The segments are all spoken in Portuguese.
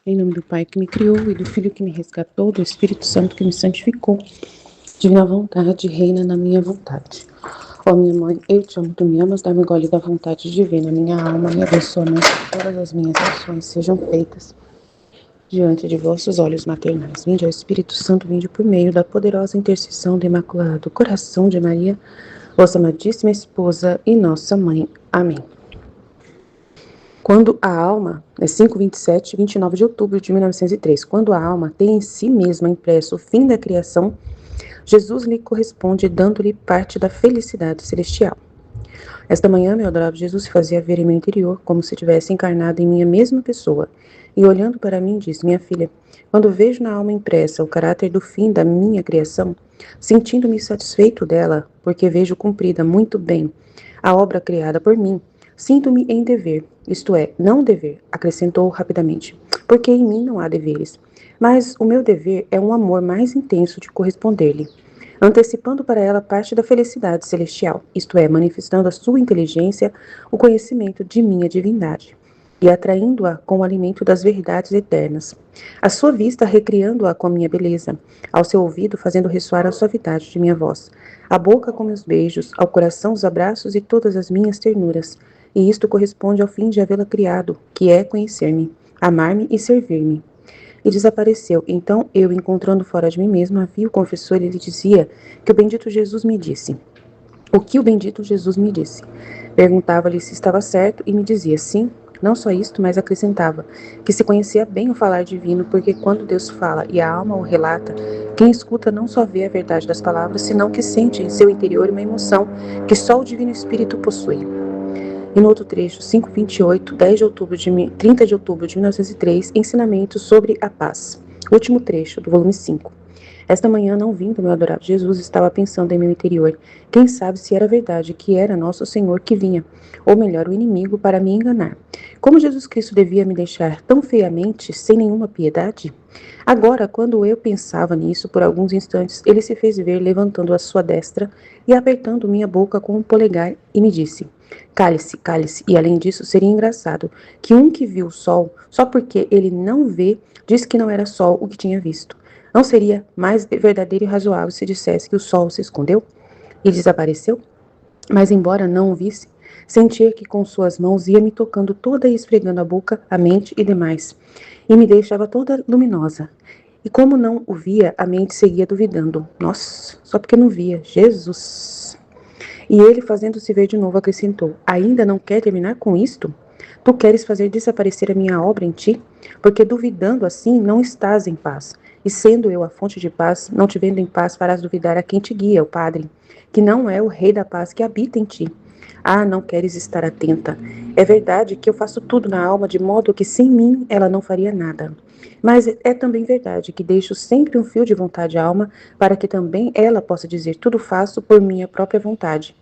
Em nome do Pai que me criou e do Filho que me resgatou, do Espírito Santo que me santificou. Divina vontade, reina na minha vontade. Ó minha mãe, eu te amo, tu me amas, dá-me gole da vontade divina. Minha alma me abençoa-me, que todas as minhas ações sejam feitas diante de vossos olhos maternais. Vinde ao Espírito Santo, vinde por meio da poderosa intercessão do Imaculado Coração de Maria, vossa amadíssima esposa e nossa mãe. Amém. Quando a alma, é 5, 27 e 29 de outubro de 1903, quando a alma tem em si mesma impresso o fim da criação, Jesus lhe corresponde dando-lhe parte da felicidade celestial. Esta manhã, meu adorado Jesus se fazia ver em meu interior como se tivesse encarnado em minha mesma pessoa, e olhando para mim disse: minha filha, quando vejo na alma impressa o caráter do fim da minha criação, sentindo-me satisfeito dela, porque vejo cumprida muito bem a obra criada por mim, sinto-me em dever, isto é, não dever, acrescentou rapidamente, porque em mim não há deveres. Mas o meu dever é um amor mais intenso de corresponder-lhe, antecipando para ela parte da felicidade celestial, isto é, manifestando a sua inteligência, o conhecimento de minha divindade, e atraindo-a com o alimento das verdades eternas. À sua vista, recriando-a com a minha beleza, ao seu ouvido, fazendo ressoar a suavidade de minha voz, à boca com meus beijos, ao coração os abraços e todas as minhas ternuras. E isto corresponde ao fim de havê-la criado, que é conhecer-me, amar-me e servir-me. E desapareceu. Então eu, encontrando fora de mim mesma, vi o confessor e lhe dizia que o bendito Jesus me disse. O que o bendito Jesus me disse? Perguntava-lhe se estava certo e me dizia sim. Não só isto, mas acrescentava que se conhecia bem o falar divino, porque quando Deus fala e a alma o relata, quem escuta não só vê a verdade das palavras, senão que sente em seu interior uma emoção que só o Divino Espírito possui. E no outro trecho, 5:28, 30 de outubro de 1903, ensinamentos sobre a paz. Último trecho do volume 5. Esta manhã, não vindo meu adorado Jesus, estava pensando em meu interior. Quem sabe se era verdade que era nosso Senhor que vinha, ou melhor, o inimigo, para me enganar. Como Jesus Cristo devia me deixar tão feiamente, sem nenhuma piedade? Agora, quando eu pensava nisso por alguns instantes, ele se fez ver levantando a sua destra e apertando minha boca com o polegar e me disse: cale-se, cale-se. E além disso, seria engraçado que um que viu o sol, só porque ele não vê, disse que não era sol o que tinha visto. Não seria mais verdadeiro e razoável se dissesse que o sol se escondeu e desapareceu? Mas embora não o visse, sentia que com suas mãos ia me tocando toda e esfregando a boca, a mente e demais, e me deixava toda luminosa. E como não o via, a mente seguia duvidando. Nossa, só porque não via. Jesus! E ele, fazendo-se ver de novo, acrescentou: ainda não quer terminar com isto? Tu queres fazer desaparecer a minha obra em ti? Porque duvidando assim, não estás em paz. E sendo eu a fonte de paz, não te vendo em paz, farás duvidar a quem te guia, o Padre, que não é o Rei da paz que habita em ti. Ah, não queres estar atenta. É verdade que eu faço tudo na alma, de modo que sem mim ela não faria nada. Mas é também verdade que deixo sempre um fio de vontade à alma, para que também ela possa dizer: tudo faço por minha própria vontade.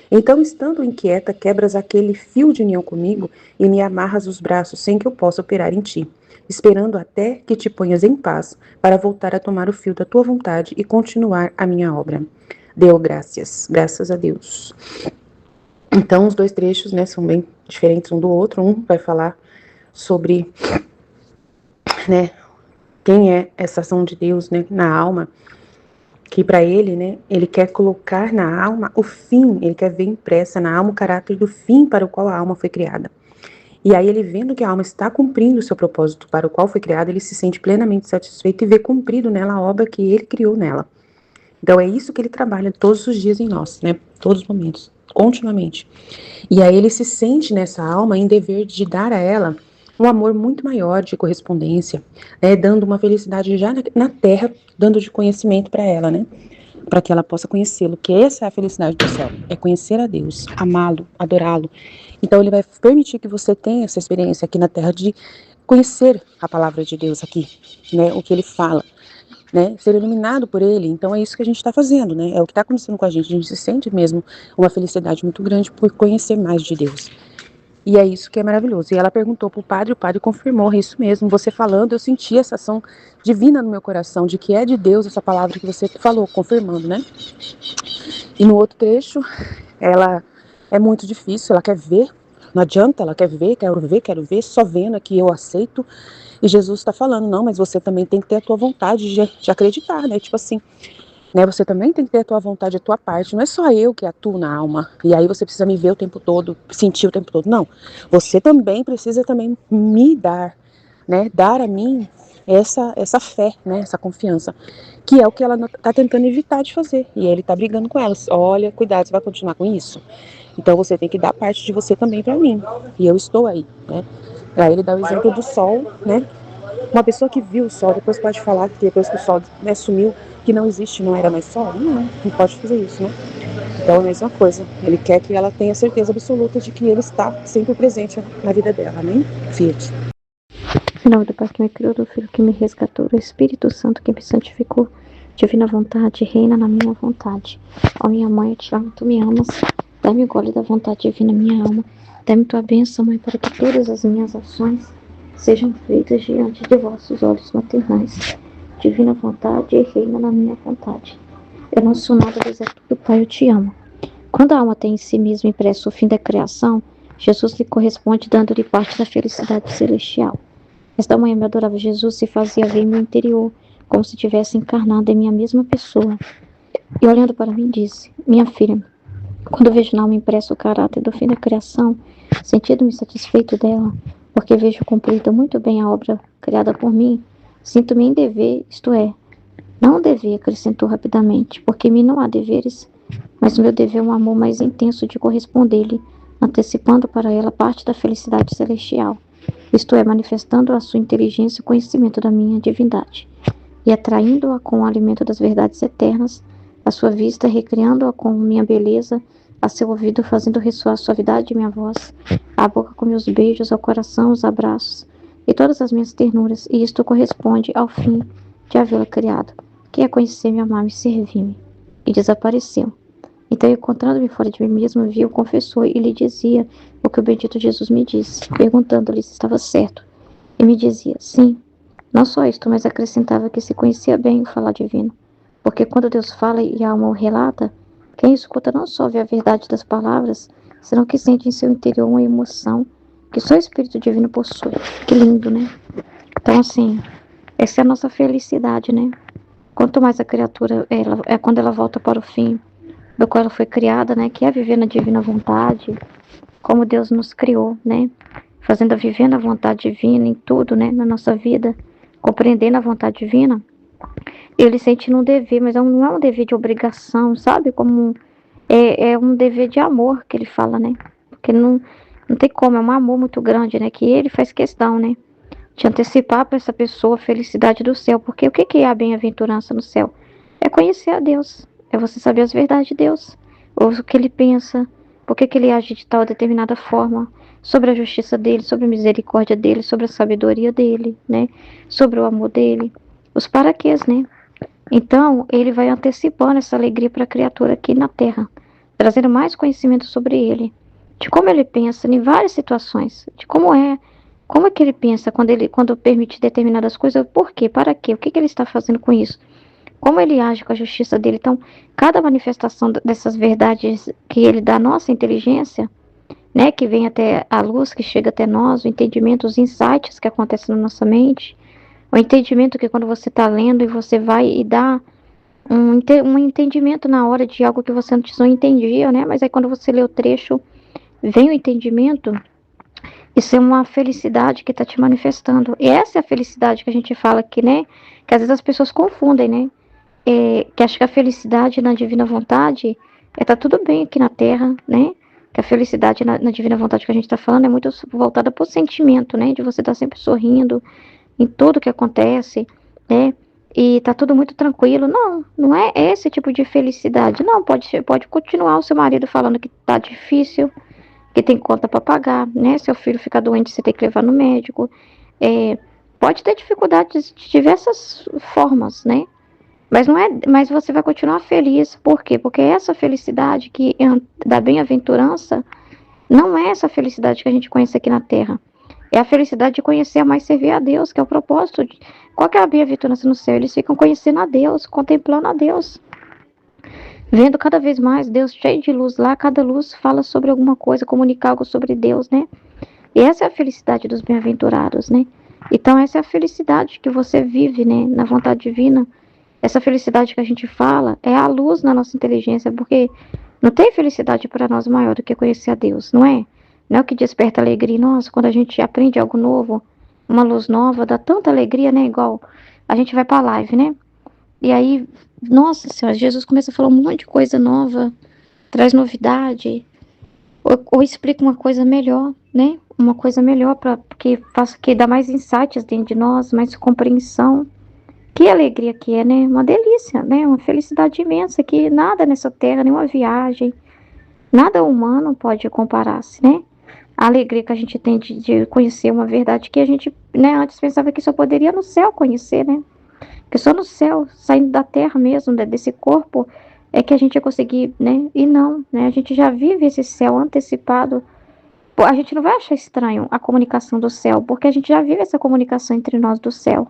Então, estando inquieta, quebras aquele fio de união comigo e me amarras os braços sem que eu possa operar em ti, esperando até que te ponhas em paz para voltar a tomar o fio da tua vontade e continuar a minha obra. Deu graças, graças a Deus. Então, os dois trechos, né, são bem diferentes um do outro. Um vai falar sobre, né, quem é essa ação de Deus, né, na alma, que para ele, né, ele quer colocar na alma o fim, ele quer ver impressa na alma o caráter do fim para o qual a alma foi criada. E aí ele, vendo que a alma está cumprindo o seu propósito para o qual foi criada, ele se sente plenamente satisfeito e vê cumprido nela a obra que ele criou nela. Então é isso que ele trabalha todos os dias em nós, né, todos os momentos, continuamente. E aí ele se sente nessa alma em dever de dar a ela um amor muito maior de correspondência, né, dando uma felicidade já na terra, dando de conhecimento para ela, né, para que ela possa conhecê-lo, que essa é a felicidade do céu, é conhecer a Deus, amá-lo, adorá-lo. Então ele vai permitir que você tenha essa experiência aqui na terra de conhecer a palavra de Deus aqui, né, o que ele fala, né, ser iluminado por ele. Então é isso que a gente está fazendo, né, é o que está acontecendo com a gente se sente mesmo uma felicidade muito grande por conhecer mais de Deus. E é isso que é maravilhoso. E ela perguntou para o padre confirmou, é isso mesmo, você falando, eu senti essa ação divina no meu coração, de que é de Deus essa palavra que você falou, confirmando, né? E no outro trecho, ela é muito difícil, ela quer ver Não adianta, ela quer ver, quero ver, só vendo aqui eu aceito. E Jesus está falando, não, mas você também tem que ter a tua vontade de acreditar, né? Tipo assim, né? Você também tem que ter a tua vontade, a tua parte. Não é só eu que atuo na alma. E aí você precisa me ver o tempo todo, sentir o tempo todo. Não. Você também precisa também me dar, né? Dar a mim essa fé, né? Essa confiança. Que é o que ela está tentando evitar de fazer. E ele está brigando com elas. Olha, cuidado, você vai continuar com isso. Então você tem que dar parte de você também para mim. E eu estou aí, né? Aí ele dá o exemplo do sol, né? Uma pessoa que viu o sol, depois pode falar que depois que o sol, né, sumiu, que não existe, não era mais sol? Não pode fazer isso, né? Então é a mesma coisa. Ele quer que ela tenha certeza absoluta de que ele está sempre presente na vida dela, né? Fiat. Em nome do Pai que me criou, do Filho que me resgatou, do Espírito Santo que me santificou, divina vontade, reina na minha vontade. Ó minha mãe, eu te amo, tu me amas, dá-me o gole da vontade divina, minha alma. Dá-me tua bênção, mãe, para que todas as minhas ações sejam feitas diante de vossos olhos maternais. Divina vontade, reina na minha vontade. Eu não sou nada, mas é tudo, Pai, eu te amo. Quando a alma tem em si mesma impresso o fim da criação, Jesus lhe corresponde dando-lhe parte da felicidade celestial. Esta manhã me adorava Jesus se fazia ver em meu interior, como se tivesse encarnado em minha mesma pessoa. E olhando para mim disse, minha filha, quando vejo na alma impresso o caráter do fim da criação, sentindo-me satisfeito dela, porque vejo cumprida muito bem a obra criada por mim, sinto-me em dever, isto é, não dever, acrescentou rapidamente, porque em mim não há deveres, mas o meu dever é um amor mais intenso de corresponder-lhe, antecipando para ela parte da felicidade celestial, isto é, manifestando a sua inteligência e conhecimento da minha divindade, e atraindo-a com o alimento das verdades eternas, a sua vista recriando-a com minha beleza, a seu ouvido fazendo ressoar a suavidade de minha voz, a boca com meus beijos, ao coração os abraços, e todas as minhas ternuras, e isto corresponde ao fim de havê-la criado, que é conhecer-me, amar-me e servir-me. E desapareceu. Então, encontrando-me fora de mim mesmo, vi o confessor e lhe dizia o que o bendito Jesus me disse, perguntando-lhe se estava certo. E me dizia, sim. Não só isto, mas acrescentava que se conhecia bem o falar divino. Porque quando Deus fala e a alma o relata, quem escuta não só vê a verdade das palavras, senão que sente em seu interior uma emoção que só o Espírito Divino possui. Que lindo, né? Então, assim, essa é a nossa felicidade, né? Quanto mais a criatura, é quando ela volta para o fim do qual ela foi criada, né? Que é viver na divina vontade, como Deus nos criou, né? Fazendo a viver na vontade divina em tudo, né? Na nossa vida, compreendendo a vontade divina, ele sente um dever, mas não é um dever de obrigação, sabe? Como é um dever de amor que ele fala, né? Porque não tem como, é um amor muito grande, né? Que ele faz questão, né? De antecipar para essa pessoa a felicidade do céu. Porque o que é a bem-aventurança no céu? É conhecer a Deus, é você saber as verdades de Deus, ou o que ele pensa, por que ele age de tal determinada forma, sobre a justiça dele, sobre a misericórdia dele, sobre a sabedoria dele, né? Sobre o amor dele, os paraquês, né? Então, ele vai antecipando essa alegria para a criatura aqui na Terra, trazendo mais conhecimento sobre ele, de como ele pensa em várias situações, de como é que ele pensa quando permite determinadas coisas, por quê, para quê, o que ele está fazendo com isso, como ele age com a justiça dele. Então, cada manifestação dessas verdades que ele dá à nossa inteligência, né, que vem até a luz, que chega até nós, o entendimento, os insights que acontecem na nossa mente, o entendimento que quando você está lendo e você vai e dá um entendimento na hora de algo que você antes não entendia, né? Mas aí quando você lê o trecho, vem o entendimento. Isso é uma felicidade que está te manifestando. E essa é a felicidade que a gente fala aqui, né? Que às vezes as pessoas confundem, né? Que acho que a felicidade na divina vontade tá tudo bem aqui na Terra, né? Que a felicidade na divina vontade que a gente está falando é muito voltada para o sentimento, né? De você estar sempre sorrindo em tudo que acontece, né? E tá tudo muito tranquilo. Não é esse tipo de felicidade. Não, pode continuar o seu marido falando que tá difícil, que tem conta para pagar, né? Seu filho fica doente, você tem que levar no médico. Pode ter dificuldades de diversas formas, né? Mas você vai continuar feliz. Por quê? Porque essa felicidade que da bem-aventurança não é essa felicidade que a gente conhece aqui na Terra. É a felicidade de conhecer, mais servir a Deus, que é o propósito. Qual que é a bem-aventurança no céu? Eles ficam conhecendo a Deus, contemplando a Deus. vendo cada vez mais Deus cheio de luz lá, cada luz fala sobre alguma coisa, comunica algo sobre Deus, né? E essa é a felicidade dos bem-aventurados, né? Então essa é a felicidade que você vive, né, na vontade divina. Essa felicidade que a gente fala é a luz na nossa inteligência, porque não tem felicidade para nós maior do que conhecer a Deus, não é? Não é o que desperta alegria. Nossa, quando a gente aprende algo novo, uma luz nova, dá tanta alegria, né? Igual a gente vai pra live, né? E aí, nossa Senhora, Jesus começa a falar um monte de coisa nova, traz novidade, ou explica uma coisa melhor, né? Uma coisa melhor para que dá mais insights dentro de nós, mais compreensão. Que alegria que é, né? Uma delícia, né? Uma felicidade imensa que nada nessa terra, nenhuma viagem, nada humano pode comparar-se, né? A alegria que a gente tem de conhecer uma verdade que a gente, né, antes pensava que só poderia no céu conhecer, né? Que só no céu, saindo da terra mesmo, desse corpo, é que a gente ia conseguir, né? E não, né? A gente já vive esse céu antecipado. Pô, a gente não vai achar estranho a comunicação do céu, porque a gente já vive essa comunicação entre nós do céu,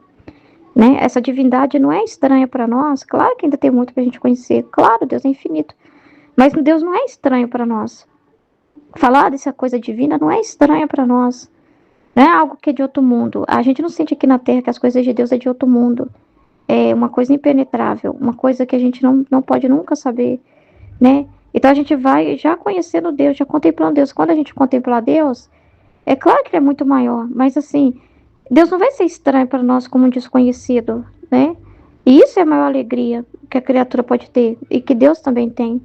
né? Essa divindade não é estranha para nós. Claro que ainda tem muito para a gente conhecer. Claro, Deus é infinito. Mas Deus não é estranho para nós. Falar dessa coisa divina não é estranha para nós. Não é algo que é de outro mundo. A gente não sente aqui na Terra que as coisas de Deus é de outro mundo. É uma coisa impenetrável, uma coisa que a gente não pode nunca saber, né? Então a gente vai já conhecendo Deus, já contemplando Deus. Quando a gente contemplar Deus, é claro que ele é muito maior, mas assim, Deus não vai ser estranho para nós como um desconhecido, né? E isso é a maior alegria que a criatura pode ter e que Deus também tem.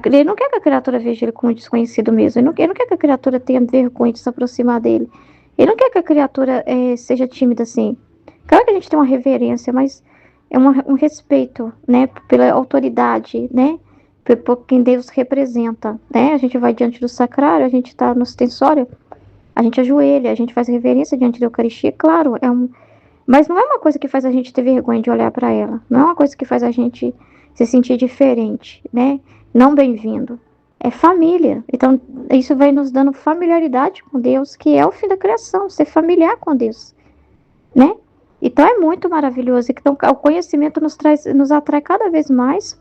Ele não quer que a criatura veja ele como um desconhecido mesmo. Ele não quer que a criatura tenha vergonha de se aproximar dele. Ele não quer que a criatura seja tímida assim. Claro que a gente tem uma reverência, mas é um respeito, né? Pela autoridade, né? Por quem Deus representa, né? A gente vai diante do sacrário, a gente está no ostensório, a gente ajoelha, a gente faz reverência diante da Eucaristia. Claro, mas não é uma coisa que faz a gente ter vergonha de olhar para ela. Não é uma coisa que faz a gente se sentir diferente, né? Não bem-vindo. É família. Então, isso vai nos dando familiaridade com Deus, que é o fim da criação, ser familiar com Deus, né? Então, é muito maravilhoso. Então, o conhecimento nos atrai cada vez mais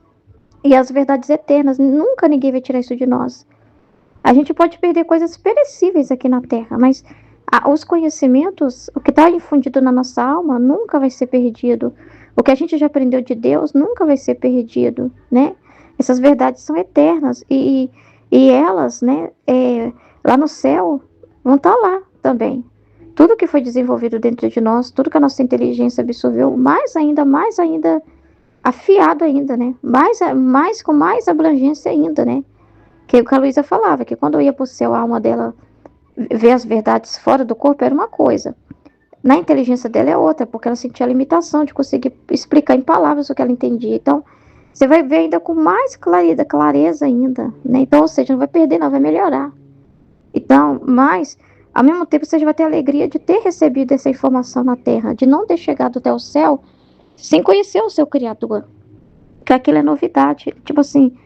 e as verdades eternas. Nunca ninguém vai tirar isso de nós. A gente pode perder coisas perecíveis aqui na Terra, mas os conhecimentos, o que está infundido na nossa alma, nunca vai ser perdido. O que a gente já aprendeu de Deus nunca vai ser perdido, né? Essas verdades são eternas e elas, né, lá no céu, vão estar lá também. Tudo que foi desenvolvido dentro de nós, tudo que a nossa inteligência absorveu, mais ainda, afiado ainda, né? Com mais abrangência ainda, né? Que o que a Luísa falava, que quando eu ia para o céu, a alma dela ver as verdades fora do corpo era uma coisa. Na inteligência dela é outra, porque ela sentia a limitação de conseguir explicar em palavras o que ela entendia. Então, você vai ver ainda com mais clareza ainda, né? Então, ou seja, não vai perder, não, vai melhorar. Então, mas, ao mesmo tempo, você já vai ter a alegria de ter recebido essa informação na Terra, de não ter chegado até o céu sem conhecer o seu Criador. Que aquilo é novidade. Tipo assim,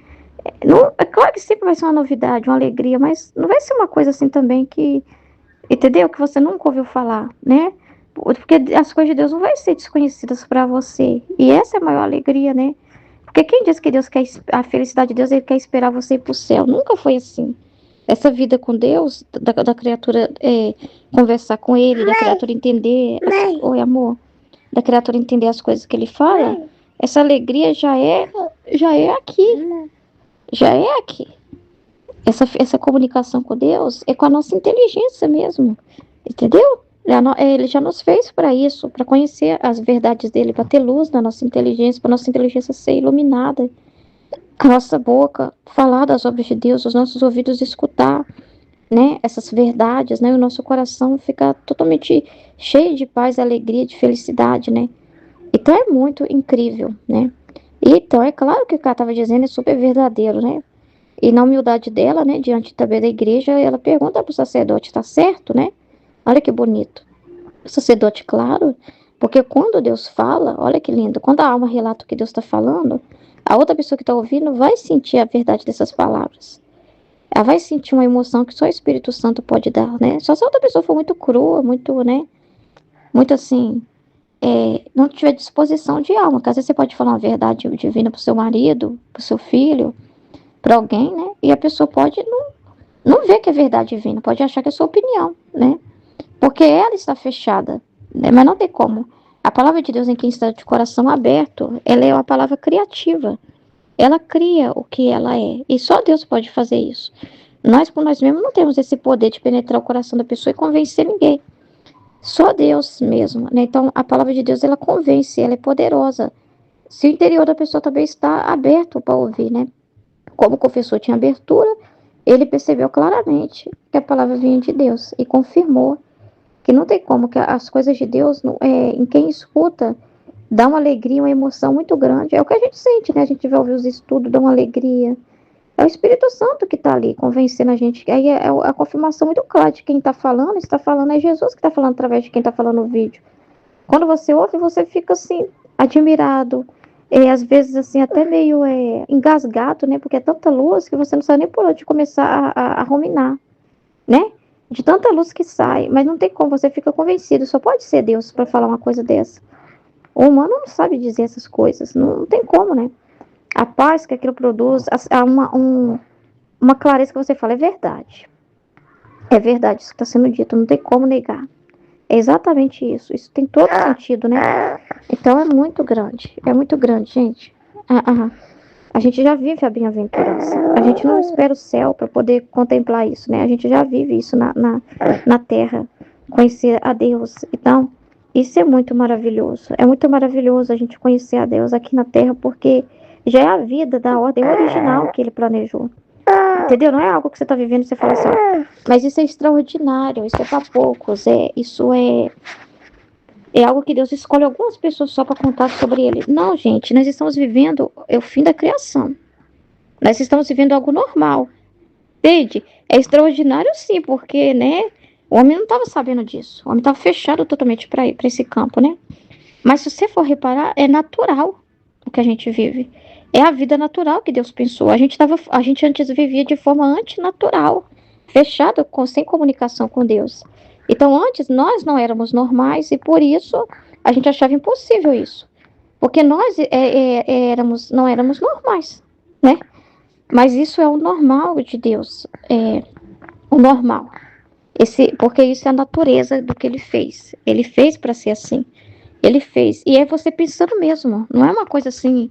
não, é claro que sempre vai ser uma novidade, uma alegria, mas não vai ser uma coisa assim também que, entendeu? Que você nunca ouviu falar, né? Porque as coisas de Deus não vão ser desconhecidas para você. E essa é a maior alegria, né? Porque quem diz que Deus quer a felicidade de Deus, ele quer esperar você ir para o céu? Nunca foi assim. Essa vida com Deus, da criatura conversar com ele, da criatura entender. Oi, amor. Da criatura entender as coisas que ele fala, essa alegria já é aqui. Já é aqui. Essa comunicação com Deus é com a nossa inteligência mesmo. Entendeu? Ele já nos fez para isso, para conhecer as verdades dele, para ter luz na nossa inteligência, para nossa inteligência ser iluminada. A nossa boca falar das obras de Deus, os nossos ouvidos escutar, né, essas verdades, né, o nosso coração ficar totalmente cheio de paz, alegria, de felicidade, né. Então é muito incrível, né. E então é claro que o que ela estava dizendo é super verdadeiro, né. E na humildade dela, né, diante também da igreja, ela pergunta para o sacerdote, tá certo, né? Olha que bonito. O sacerdote, claro, porque quando Deus fala, olha que lindo, quando a alma relata o que Deus está falando, a outra pessoa que está ouvindo vai sentir a verdade dessas palavras. Ela vai sentir uma emoção que só o Espírito Santo pode dar, né? Só se a outra pessoa for muito crua, muito, né? Muito assim, não tiver disposição de alma, porque às vezes você pode falar uma verdade divina pro seu marido, pro seu filho, para alguém, né? E a pessoa pode não ver que é verdade divina, pode achar que é sua opinião, né? Porque ela está fechada, né? Mas não tem como. A palavra de Deus em quem está de coração aberto, ela é uma palavra criativa. Ela cria o que ela é. E só Deus pode fazer isso. Nós, por nós mesmos, não temos esse poder de penetrar o coração da pessoa e convencer ninguém. Só Deus mesmo, né? Então, a palavra de Deus, ela convence, ela é poderosa. Se o interior da pessoa também está aberto para ouvir, né? Como o confessor tinha abertura, ele percebeu claramente que a palavra vinha de Deus e confirmou que não tem como, que as coisas de Deus, em quem escuta, dá uma alegria, uma emoção muito grande. É o que a gente sente, né? A gente vai ouvir os estudos, dá uma alegria. É o Espírito Santo que está ali convencendo a gente. Aí é a confirmação muito clara de quem está falando, é Jesus que está falando através de quem está falando no vídeo. Quando você ouve, você fica assim, admirado. Às vezes, assim, até meio engasgado, né? Porque é tanta luz que você não sabe nem por onde começar a ruminar, né? De tanta luz que sai. Mas não tem como, você fica convencido. Só pode ser Deus para falar uma coisa dessa. O humano não sabe dizer essas coisas. Não tem como, né? A paz que aquilo produz, há uma clareza que você fala, é verdade. É verdade isso que está sendo dito, não tem como negar. É exatamente isso. Isso tem todo sentido, né? Então é muito grande, gente. A gente já vive a bem-aventurança. A gente não espera o céu para poder contemplar isso, né? A gente já vive isso na terra, conhecer a Deus. Então, isso é muito maravilhoso. É muito maravilhoso a gente conhecer a Deus aqui na terra, porque já é a vida da ordem original que ele planejou. Entendeu? Não é algo que você está vivendo e você fala assim, mas isso é extraordinário, isso é para poucos, isso é algo que Deus escolhe algumas pessoas só para contar sobre ele. Não, gente, nós estamos vivendo o fim da criação. Nós estamos vivendo algo normal. Entende? É extraordinário sim, porque, né, o homem não estava sabendo disso. O homem estava fechado totalmente para esse campo, né? Mas se você for reparar, é natural o que a gente vive. É a vida natural que Deus pensou. A gente antes vivia de forma antinatural, fechado, sem comunicação com Deus. Então, antes, nós não éramos normais e, por isso, a gente achava impossível isso. Porque nós não éramos normais, né? Mas isso é o normal de Deus. É o normal. Porque isso é a natureza do que ele fez. Ele fez para ser assim. Ele fez. E é você pensando mesmo. Não é uma coisa assim,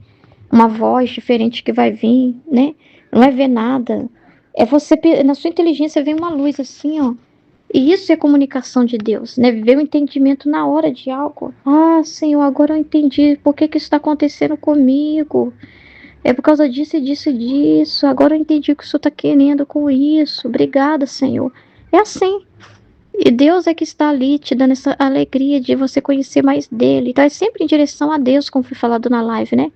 uma voz diferente que vai vir, né? Não é ver nada. É você, na sua inteligência, vem uma luz assim, ó. E isso é comunicação de Deus, né? Viver o entendimento na hora de algo. Ah, Senhor, agora eu entendi por que isso está acontecendo comigo. É por causa disso e disso e disso. Agora eu entendi o que o Senhor está querendo com isso. Obrigada, Senhor. É assim. E Deus é que está ali te dando essa alegria de você conhecer mais dele. Então é sempre em direção a Deus, como foi falado na live, né?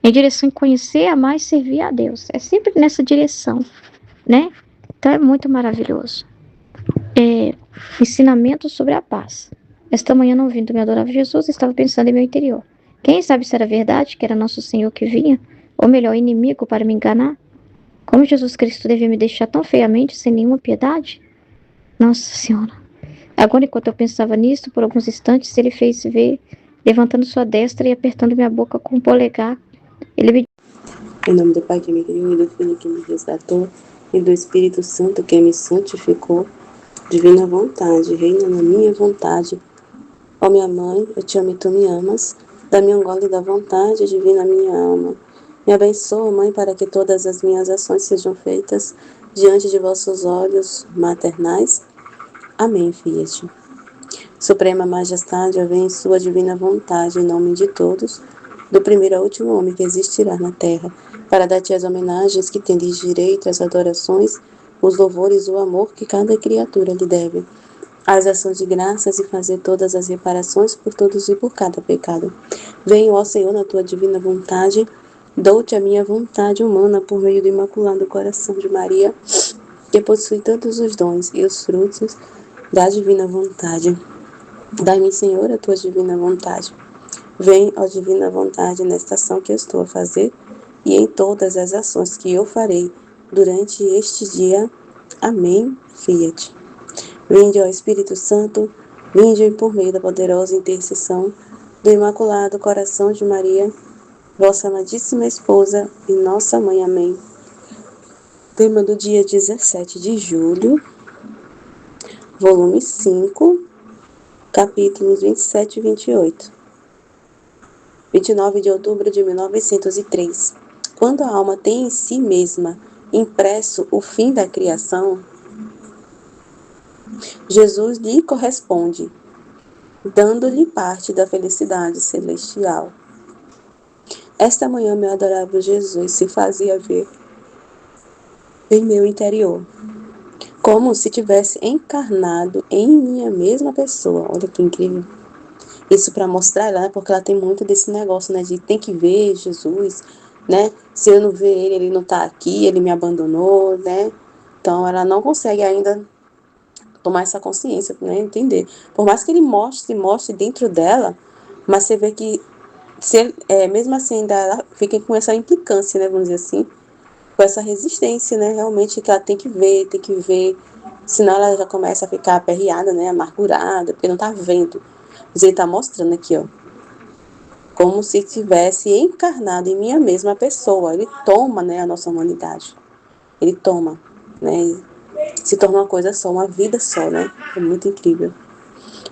Em direção a conhecer, amar e servir a Deus. É sempre nessa direção, né? Então é muito maravilhoso. Ensinamento sobre a paz. Esta manhã, não ouvindo me adorar Jesus, estava pensando em meu interior. Quem sabe se era verdade que era nosso Senhor que vinha? Ou melhor, inimigo para me enganar? Como Jesus Cristo devia me deixar tão feiamente, sem nenhuma piedade? Nossa Senhora. Agora, enquanto eu pensava nisso, por alguns instantes, ele fez ver, levantando sua destra e apertando minha boca com o polegar. Ele me... Em nome do Pai que me criou, e do Filho que me resgatou, e do Espírito Santo que me santificou, divina vontade, reina na minha vontade. Ó minha mãe, eu te amo e tu me amas, dá-me um gole da vontade, divina minha alma. Me abençoa, Mãe, para que todas as minhas ações sejam feitas diante de vossos olhos maternais. Amém, Fiat. Suprema Majestade, eu venho em sua divina vontade, em nome de todos, do primeiro ao último homem que existirá na terra, para dar-te as homenagens que tendes direito, as adorações, os louvores, o amor que cada criatura lhe deve, as ações de graças e fazer todas as reparações por todos e por cada pecado. Venho, ó Senhor, na tua divina vontade, dou-te a minha vontade humana por meio do imaculado coração de Maria, que possui todos os dons e os frutos da divina vontade. Dai-me, Senhor, a tua divina vontade. Vem, ó divina vontade, nesta ação que eu estou a fazer e em todas as ações que eu farei durante este dia. Amém. Fiat. Vinde, ó Espírito Santo, vinde por meio da poderosa intercessão do Imaculado Coração de Maria, vossa amadíssima esposa e nossa mãe. Amém. Tema do dia 17 de julho, volume 5, capítulos 27 e 28. 29 de outubro de 1903. Quando a alma tem em si mesma impresso o fim da criação, Jesus lhe corresponde, dando-lhe parte da felicidade celestial. Esta manhã, meu adorável Jesus se fazia ver em meu interior, como se tivesse encarnado em minha mesma pessoa. Olha que incrível. Isso para mostrar ela, né? Porque ela tem muito desse negócio, né? De tem que ver Jesus, né? Se eu não ver ele, ele não tá aqui, ele me abandonou, né? Então ela não consegue ainda tomar essa consciência, né? Entender. Por mais que ele mostre dentro dela, mas você vê que mesmo assim ainda ela fica com essa implicância, né? Vamos dizer assim, com essa resistência, né? Realmente que ela tem que ver. Senão ela já começa a ficar aperreada, né? Amargurada, porque não tá vendo. Mas ele tá mostrando aqui, ó, como se tivesse encarnado em minha mesma pessoa. Ele toma, né, a nossa humanidade. Ele toma, né, se torna uma coisa só, uma vida só, né? É muito incrível.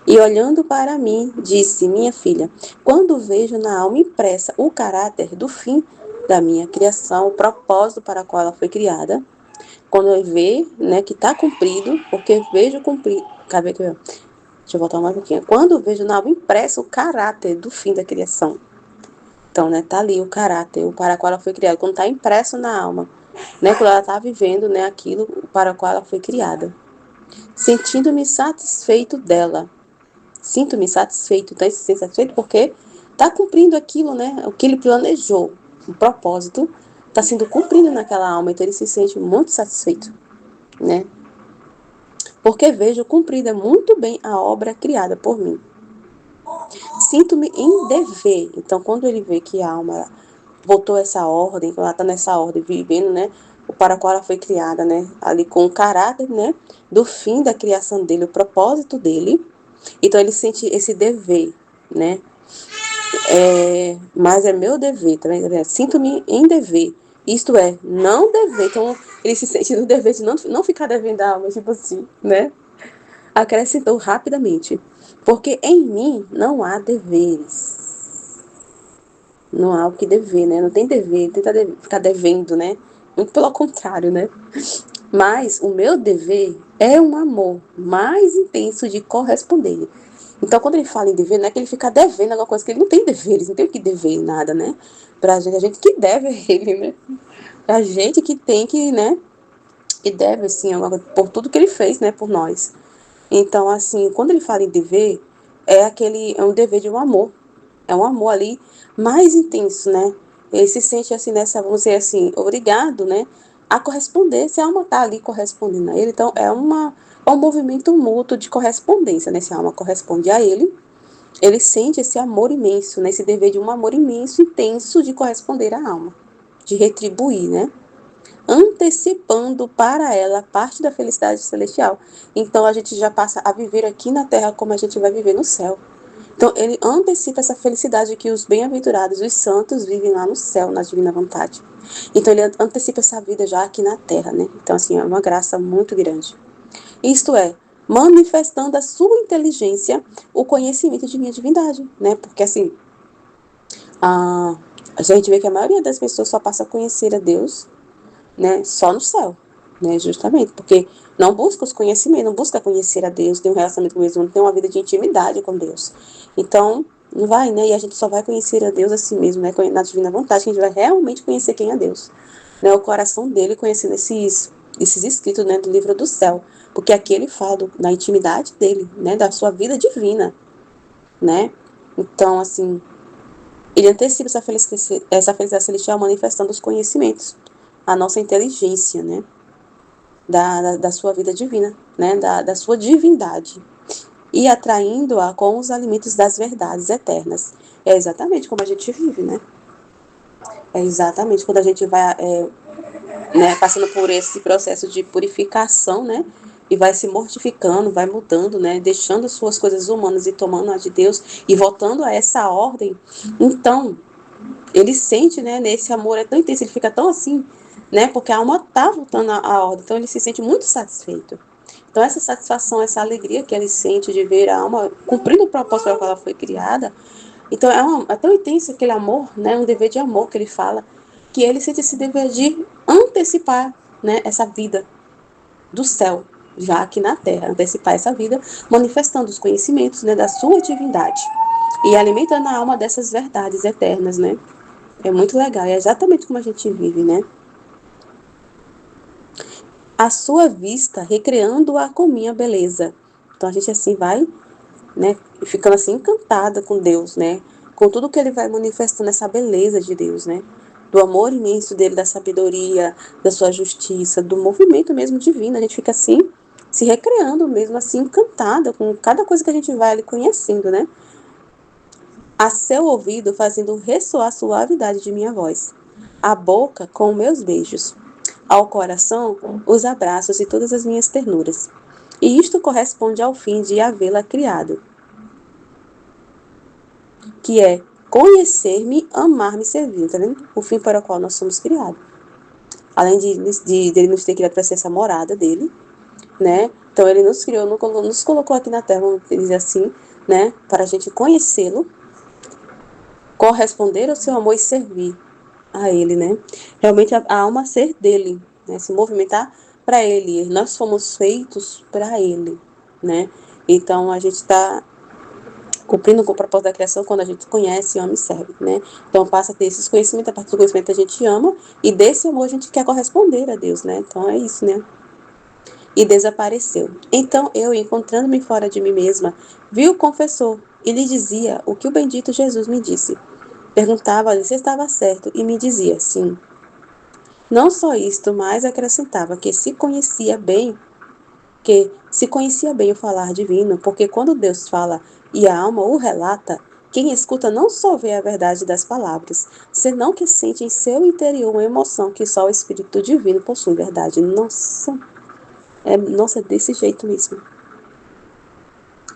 E olhando para mim, disse: minha filha, quando vejo na alma impressa o caráter do fim da minha criação, o propósito para o qual ela foi criada, quando eu ver, né, que está cumprido, porque vejo cumprir. Deixa eu voltar mais um pouquinho. Quando eu vejo na alma impressa o caráter do fim da criação. Então, né, tá ali o caráter, o para o qual ela foi criada, quando está impresso na alma, né, quando ela está vivendo, né, aquilo para o qual ela foi criada. Sentindo-me satisfeito dela. Sinto-me satisfeito, tá? Se sente satisfeito porque está cumprindo aquilo, né, o que ele planejou, o propósito está sendo cumprido naquela alma, então ele se sente muito satisfeito, né? Porque vejo cumprida muito bem a obra criada por mim. Sinto-me em dever. Então, quando ele vê que a alma voltou a essa ordem, quando ela está nessa ordem, vivendo, né, o para qual ela foi criada, né, ali com o caráter, né, do fim da criação dele, o propósito dele, então ele sente esse dever, né, mas é meu dever, tá vendo? Sinto-me em dever, isto é, não dever, então ele se sente no dever de não ficar devendo a alma, tipo assim, né, acrescentou rapidamente, porque em mim não há deveres. Não há o que dever, né? Não tem dever, ficar devendo, né? Muito pelo contrário, né? Mas o meu dever é um amor mais intenso de corresponder. Então, quando ele fala em dever, não é que ele fica devendo alguma coisa, que ele não tem deveres, não tem o que dever nada, né? Pra gente, a gente que deve a ele, né? A gente que tem que, né? Que deve, assim, por tudo que ele fez, né? Por nós. Então, assim, quando ele fala em dever, é um dever de um amor. É um amor ali mais intenso, né? Ele se sente assim vamos dizer assim, obrigado, né? A corresponder, se a alma está ali correspondendo a ele, então é um movimento mútuo de correspondência, né? Se a alma corresponde a ele sente esse amor imenso, né? Esse dever de um amor imenso, intenso de corresponder à alma, de retribuir, né? Antecipando para ela parte da felicidade celestial. Então a gente já passa a viver aqui na terra como a gente vai viver no céu. Então ele antecipa essa felicidade que os bem-aventurados, os santos, vivem lá no céu, na divina vontade. Então ele antecipa essa vida já aqui na terra, né? Então assim, é uma graça muito grande. Isto é, manifestando a sua inteligência, o conhecimento de minha divindade, né? Porque assim, a gente vê que a maioria das pessoas só passa a conhecer a Deus, né, só no céu, né, justamente, porque não busca os conhecimentos, não busca conhecer a Deus, ter um relacionamento com Deus, não tem uma vida de intimidade com Deus. Então, não vai, né, e a gente só vai conhecer a Deus assim mesmo, né, na divina vontade, que a gente vai realmente conhecer quem é Deus, né, o coração dele, conhecendo esses escritos, né, do livro do céu, porque aqui ele fala da intimidade dele, né, da sua vida divina, né, então, assim, ele antecipa essa felicidade celestial manifestando os conhecimentos, a nossa inteligência, né? Da sua vida divina, né? Da sua divindade. E atraindo-a com os alimentos das verdades eternas. É exatamente como a gente vive, né? É exatamente quando a gente vai né, passando por esse processo de purificação, né? e vai se mortificando, vai mudando, né? Deixando suas coisas humanas e tomando a de Deus e voltando a essa ordem. Então, ele sente, né? Nesse amor é tão intenso, ele fica tão assim, né? Porque a alma tá voltando à ordem, então ele se sente muito satisfeito. Então, essa satisfação, essa alegria que ele sente de ver a alma cumprindo o propósito para o qual ela foi criada, então é tão intenso aquele amor, né? Um dever de amor que ele fala, que ele sente esse dever de antecipar, né? Essa vida do céu, já aqui na terra, antecipar essa vida, manifestando os conhecimentos, né? Da sua divindade e alimentando a alma dessas verdades eternas, né? É muito legal, é exatamente como a gente vive, né? A sua vista, recreando-a com minha beleza. Então a gente assim vai, né, ficando assim encantada com Deus, né? Com tudo que ele vai manifestando, essa beleza de Deus, né? Do amor imenso dele, da sabedoria, da sua justiça, do movimento mesmo divino. A gente fica assim, se recreando mesmo, assim, encantada com cada coisa que a gente vai ali conhecendo, né? A seu ouvido, fazendo ressoar a suavidade de minha voz. A boca com meus beijos. Ao coração, os abraços e todas as minhas ternuras. E isto corresponde ao fim de havê-la criado, que é conhecer-me, amar-me, servir, tá vendo? O fim para o qual nós somos criados. Além de ele nos ter criado para ser essa morada dele, né? Então ele nos criou, nos colocou aqui na Terra, vamos dizer assim, né? Para a gente conhecê-lo, corresponder ao seu amor e servir a ele, né? Realmente a alma ser dele, né? Se movimentar para ele. Nós fomos feitos para ele, né? Então a gente está cumprindo com o propósito da criação quando a gente conhece, ama e serve, né? Então passa a ter esses conhecimentos, a partir do conhecimento a gente ama e desse amor a gente quer corresponder a Deus, né? Então é isso, né? E desapareceu. Então eu, encontrando-me fora de mim mesma, vi o confessor e lhe dizia o que o bendito Jesus me disse. Perguntava-lhe se estava certo e me dizia sim. Não só isto, mas acrescentava que se conhecia bem o falar divino, porque quando Deus fala e a alma o relata, quem escuta não só vê a verdade das palavras, senão que sente em seu interior uma emoção que só o Espírito Divino possui verdade. Nossa, é desse jeito mesmo.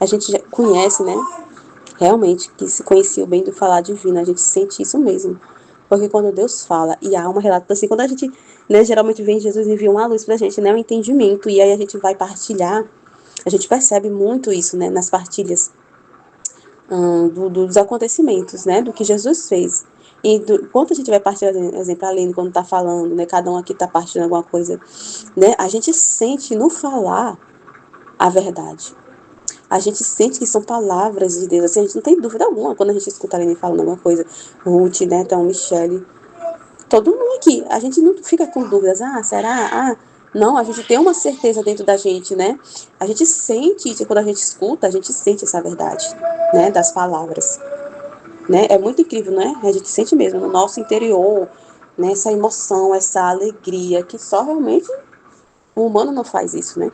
A gente já conhece, né? Realmente, que se conhecia o bem do falar divino, a gente sente isso mesmo. Porque quando Deus fala e a alma relata, assim, quando a gente, né, geralmente vem Jesus envia uma luz pra gente, né, um entendimento, e aí a gente vai partilhar, a gente percebe muito isso, né, nas partilhas dos acontecimentos, né, do que Jesus fez. E quando a gente vai partilhar, exemplo, a Aline, quando tá falando, né, cada um aqui tá partilhando alguma coisa, né, a gente sente no falar a verdade. A gente sente que são palavras de Deus, assim, a gente não tem dúvida alguma quando a gente escuta a Aline falando alguma coisa. Ruth, né, então Michele, todo mundo aqui, a gente não fica com dúvidas, será? Não, a gente tem uma certeza dentro da gente, né? A gente sente, quando a gente escuta, a gente sente essa verdade, né, das palavras, né? É muito incrível, né? A gente sente mesmo no nosso interior, né, essa emoção, essa alegria, que só realmente o humano não faz isso, né?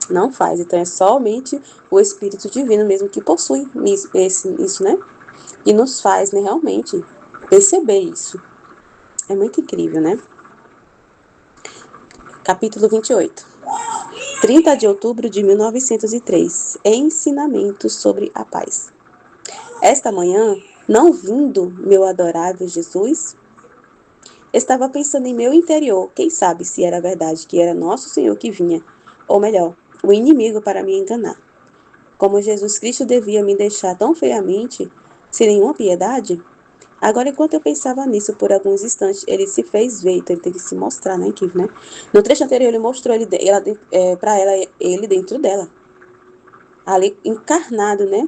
Não faz, então é somente o Espírito Divino mesmo que possui isso, né? E nos faz, né, realmente perceber isso. É muito incrível, né? Capítulo 28. 30 de outubro de 1903. Ensinamentos sobre a paz. Esta manhã, não vindo meu adorável Jesus, estava pensando em meu interior, quem sabe se era verdade que era nosso Senhor que vinha, ou melhor, o inimigo para me enganar. Como Jesus Cristo devia me deixar tão feiamente, sem nenhuma piedade? Agora, enquanto eu pensava nisso por alguns instantes, ele se fez ver, então ele teve que se mostrar, né, Kiv, né? No trecho anterior, ele mostrou para ela, ele dentro dela, ali encarnado, né?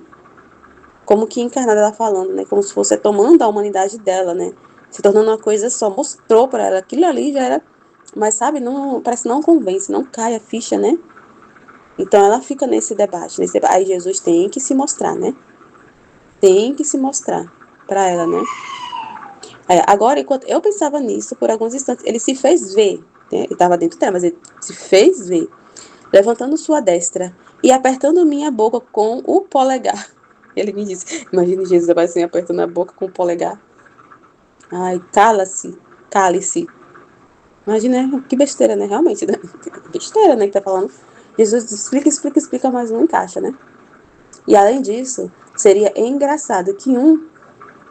Como que encarnado ela falando, né? Como se fosse tomando a humanidade dela, né? Se tornando uma coisa só, mostrou para ela, aquilo ali já era, mas sabe, não, parece que não convence, não cai a ficha, né? Então ela fica nesse debate, aí Jesus tem que se mostrar, né? Tem que se mostrar para ela, né? Agora, enquanto eu pensava nisso, por alguns instantes, ele se fez ver, né? Ele estava dentro dela, mas ele se fez ver, levantando sua destra e apertando minha boca com o polegar. Ele me disse, imagine Jesus assim, apertando a boca com o polegar. Ai, cala-se, cale-se. Imagina, que besteira, né? Realmente, né? Besteira, né, que tá falando. Jesus explica, explica, explica, mas não encaixa, né? E além disso, seria engraçado que um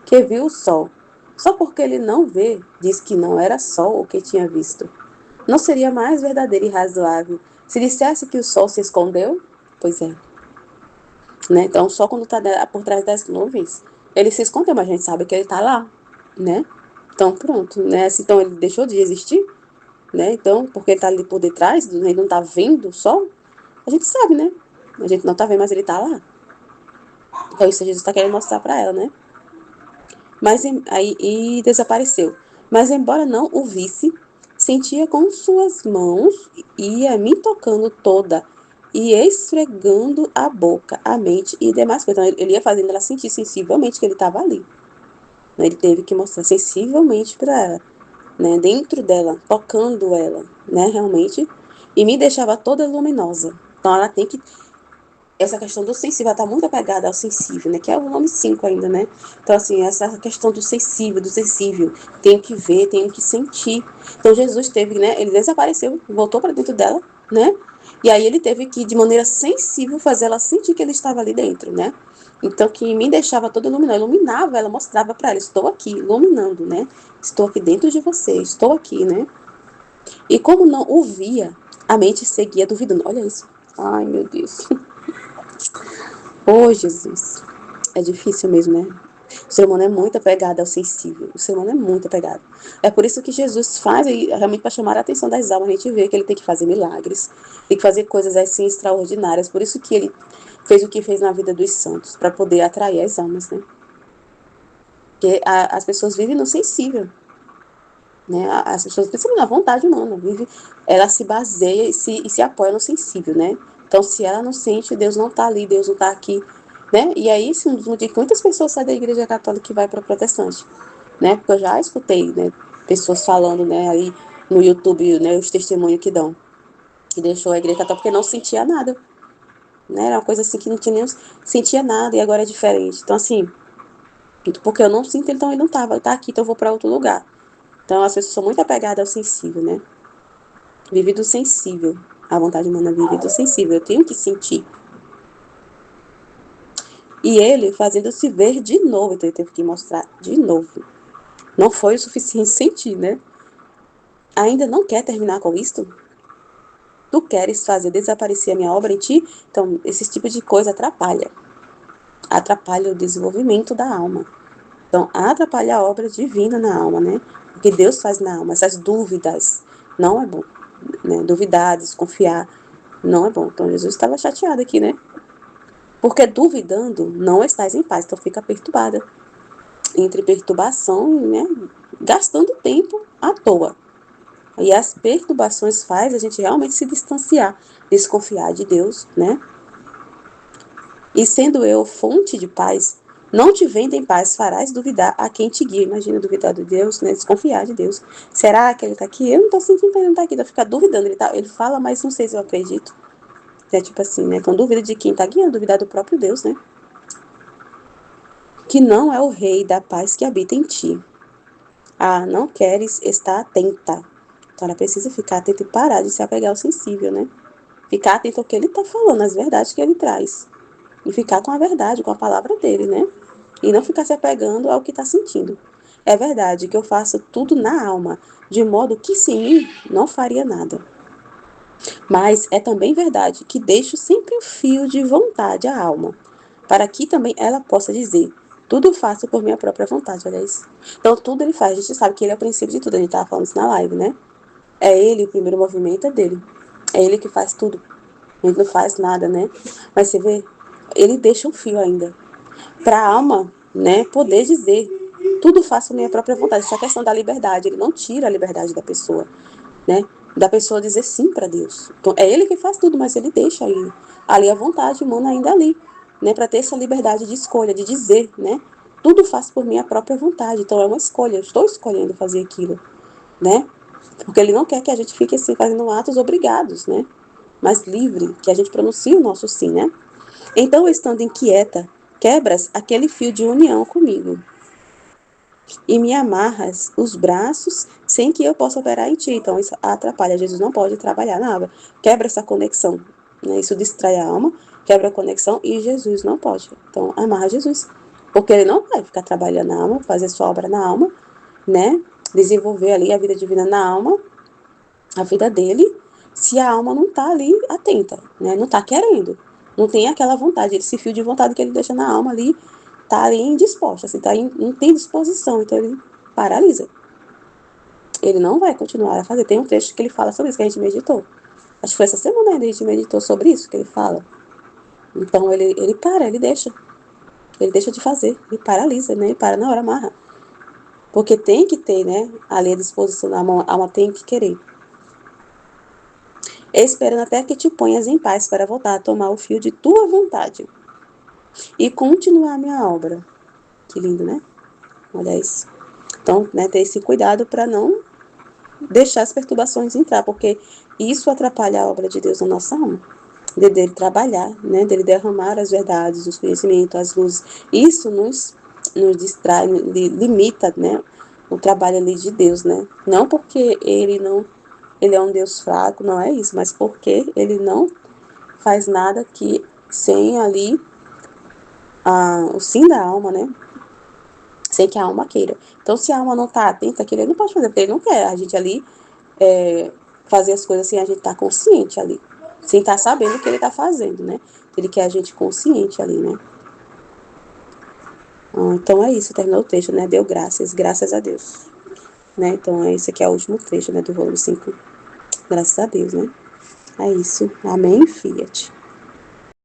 que viu o sol, só porque ele não vê, diz que não era sol o que tinha visto. Não seria mais verdadeiro e razoável se dissesse que o sol se escondeu? Pois é. Né? Então, só quando está por trás das nuvens, ele se escondeu, mas a gente sabe que ele está lá, né? Então, pronto, né? Então, ele deixou de existir, né? Então, porque ele está ali por detrás, ele não está vendo o sol, a gente sabe, né? A gente não está vendo, mas ele está lá. Então, isso Jesus está querendo mostrar para ela, né? Mas aí e desapareceu. Mas embora não o visse, sentia com suas mãos e ia me tocando toda e esfregando a boca, a mente e demais coisas. Então, ele ia fazendo ela sentir sensivelmente que ele estava ali. Ele teve que mostrar sensivelmente para ela, né, dentro dela, tocando ela, né, realmente, e me deixava toda luminosa. Então ela tem que essa questão do sensível está muito apegada ao sensível, né? Que é o nome 5 ainda, né? Então, assim, essa questão do sensível, tenho que ver, tenho que sentir. Então, Jesus teve, né? Ele desapareceu, voltou para dentro dela, né? E aí ele teve que, de maneira sensível, fazer ela sentir que ele estava ali dentro, né? Então, que me deixava toda iluminada, iluminava ela, mostrava para ela, estou aqui, iluminando, né? Estou aqui dentro de você, estou aqui, né? E como não o via, a mente seguia duvidando. Olha isso. Ai, meu Deus. Oh, Jesus. É difícil mesmo, né? O ser humano é muito apegado ao sensível. O ser humano é muito apegado. É por isso que Jesus faz, realmente para chamar a atenção das almas, a gente vê que ele tem que fazer milagres, tem que fazer coisas assim extraordinárias. Por isso que ele fez o que fez na vida dos santos, para poder atrair as almas, né? Porque as pessoas vivem no sensível, né? As pessoas, principalmente na vontade humana, ela se baseia e se apoia no sensível, né? Então, se ela não sente, Deus não está ali, Deus não está aqui, né? E aí, sim, um dos motivos que muitas pessoas saem da igreja católica e vai para protestante, né? Porque eu já escutei, né, pessoas falando, né, aí no YouTube, né, os testemunhos que dão, que deixou a igreja católica porque não sentia nada, né? Era uma coisa assim que não tinha nem sentia nada e agora é diferente. Então, assim, porque eu não sinto, então ele não estava, ele tá aqui, então eu vou para outro lugar. Então, as pessoas são muito apegadas ao sensível, né? Vive do sensível. A vontade humana vive do sensível. Eu tenho que sentir. E ele fazendo-se ver de novo. Então, ele teve que mostrar de novo. Não foi o suficiente sentir, né? Ainda não quer terminar com isto? Tu queres fazer desaparecer a minha obra em ti? Então, esse tipo de coisa atrapalha. Atrapalha o desenvolvimento da alma. Então, atrapalha a obra divina na alma, né? O que Deus faz na alma. Essas dúvidas. Não é bom. Né? Duvidar, desconfiar. Não é bom. Então, Jesus estava chateado aqui, né? Porque duvidando, não estás em paz. Então, fica perturbada. Entre perturbação e, né, gastando tempo à toa. E as perturbações faz a gente realmente se distanciar, desconfiar de Deus, né? E sendo eu fonte de paz, não te vendo em paz, farás duvidar a quem te guia. Imagina duvidar de Deus, né? Desconfiar de Deus. Será que ele está aqui? Eu não estou sentindo que ele não está aqui. Então, ficar duvidando. Ele fala, mas não sei se eu acredito. É tipo assim, né? Com dúvida de quem está guiando, duvidar do próprio Deus, né? Que não é o rei da paz que habita em ti. Ah, não queres estar atenta. Então ela precisa ficar atenta e parar de se apegar ao sensível, né? Ficar atenta ao que ele está falando, as verdades que ele traz. E ficar com a verdade, com a palavra dele, né? E não ficar se apegando ao que está sentindo. É verdade que eu faço tudo na alma, de modo que sem mim não faria nada. Mas é também verdade que deixo sempre um fio de vontade à alma, para que também ela possa dizer, tudo faço por minha própria vontade, olha isso. Então tudo ele faz, a gente sabe que ele é o princípio de tudo, a gente estava falando isso na live, né? É ele, o primeiro movimento é dele. É ele que faz tudo. A gente não faz nada, né? Mas você vê, ele deixa um fio ainda. Para a alma, né, poder dizer, tudo faço por minha própria vontade. Essa questão da liberdade, ele não tira a liberdade da pessoa, né? Da pessoa dizer sim para Deus. Então, é ele que faz tudo, mas ele deixa ali a vontade humana ainda ali, né? Para ter essa liberdade de escolha, de dizer, né? Tudo faço por minha própria vontade. Então, é uma escolha. Eu estou escolhendo fazer aquilo, né? Porque ele não quer que a gente fique assim, fazendo atos obrigados, né? Mas livre, que a gente pronuncie o nosso sim, né? Então, estando inquieta, quebras aquele fio de união comigo e me amarras os braços sem que eu possa operar em ti. Então, isso atrapalha. Jesus não pode trabalhar na água. Quebra essa conexão. né? Isso distrai a alma, quebra a conexão e Jesus não pode. Então, amarra Jesus. Porque ele não vai ficar trabalhando na alma, fazer sua obra na alma, né? Desenvolver ali a vida divina na alma, a vida dele, se a alma não tá ali atenta, né? Não tá querendo. Não tem aquela vontade, esse fio de vontade que ele deixa na alma ali, tá ali indisposta, assim, não tem disposição, então ele paralisa. Ele não vai continuar a fazer. Tem um texto que ele fala sobre isso, que a gente meditou. Acho que foi essa semana ainda a gente meditou sobre isso, que ele fala. Então ele para, ele deixa. Ele deixa de fazer, ele paralisa, né? Ele para na hora, amarra. Porque tem que ter, né? Ali a disposição da alma tem que querer. Esperando até que te ponhas em paz para voltar a tomar o fio de tua vontade e continuar a minha obra. Que lindo, né? Olha isso. Então, né, ter esse cuidado para não deixar as perturbações entrar, porque isso atrapalha a obra de Deus na nossa alma. Dele trabalhar, né, dele derramar as verdades, os conhecimentos, as luzes. Isso nos distrai, limita, né, o trabalho ali de Deus, né? Não porque ele é um Deus fraco, não é isso, mas porque ele não faz nada que sem ali o sim da alma, né? Sem que a alma queira. Então, se a alma não está atenta àquilo, ele não pode fazer, porque ele não quer a gente ali fazer as coisas sem a gente estar consciente ali. Sem estar sabendo o que ele está fazendo, né? Ele quer a gente consciente ali, né? Então é isso, terminou o texto, né? Deu graças a Deus. Né? Então esse aqui é o último trecho, né, do volume 5. Graças a Deus, né? É isso. Amém, Fiat.